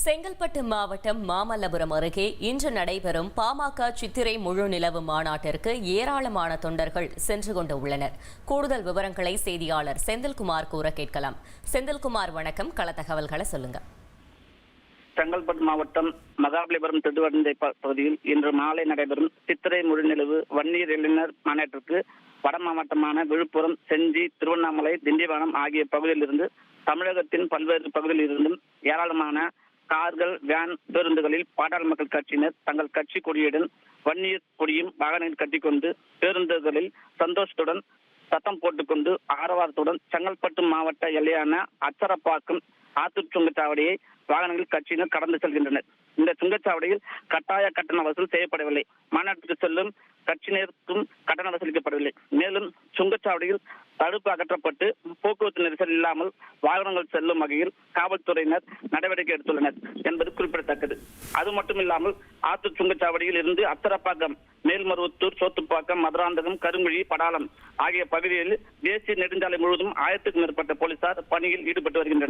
செங்கல்பட்டு மாவட்டம் மாமல்லபுரம் அருகே இன்று நடைபெறும் பாமக சித்திரை முழு நிலவு மாநாட்டிற்கு ஏராளமான தொண்டர்கள் சென்று கொண்டு உள்ளனர். கூடுதல் விவரங்களை செய்தியாளர் செந்தில்குமார் கூற கேட்கலாம். செந்தில்குமார், வணக்கம். கள தகவல்களை சொல்லுங்க. செங்கல்பட்டு மாவட்டம் மகாபலிபுரம் திடுவண்டை பகுதியில் இன்று மாலை நடைபெறும் சித்திரை முழுநிலவு வன்னியர் இளைஞர் மாநாட்டிற்கு வட மாவட்டமான விழுப்புரம், செஞ்சி, திருவண்ணாமலை, திண்டிவனம் ஆகிய பகுதியிலிருந்து தமிழகத்தின் பல்வேறு பகுதியில் இருந்தும் ஏராளமான கார்கள், வேன், பேருந்துகளில் பாட்டாளி மக்கள் கட்சியினர் தங்கள் கட்சி கொடியுடன் வன்னியர் கொடியும் வாகனங்கள் கட்டிக்கொண்டு பேருந்துகளில் சந்தோஷத்துடன் சத்தம் போட்டுக்கொண்டு ஆரவாரத்துடன் செங்கல்பட்டு மாவட்ட எல்லையான அச்சரப்பாக்கம் ஆத்தூர் சுங்கச்சாவடியை வாகனங்கள் கட்சியினர் கடந்து செல்கின்றனர். இந்த சுங்கச்சாவடியில் கட்டாய கட்டண வசூல் செய்யப்படவில்லை. மாநாட்டுக்கு செல்லும் கட்சியினருக்கும் கட்டணம் வசூலிக்கப்படவில்லை. மேலும் சுங்கச்சாவடியில் தடுப்பு அகற்றப்பட்டு போக்குவரத்து நெரிசல் இல்லாமல் வாகனங்கள் செல்லும் வகையில் காவல்துறையினர் நடவடிக்கை எடுத்துள்ளனர் என்பது குறிப்பிடத்தக்கது. அது மட்டுமில்லாமல் ஆத்தூர் சுங்கச்சாவடியில் இருந்து அச்சரப்பாக்கம், மேல்மருவத்தூர், சோத்துப்பாக்கம், மதுராந்தகம், கருங்குழி, படாலம் ஆகிய பகுதிகளில் தேசிய நெடுஞ்சாலை முழுவதும் 1000க்கும் மேற்பட்ட போலீசார் பணியில் ஈடுபட்டு வருகின்றனர்.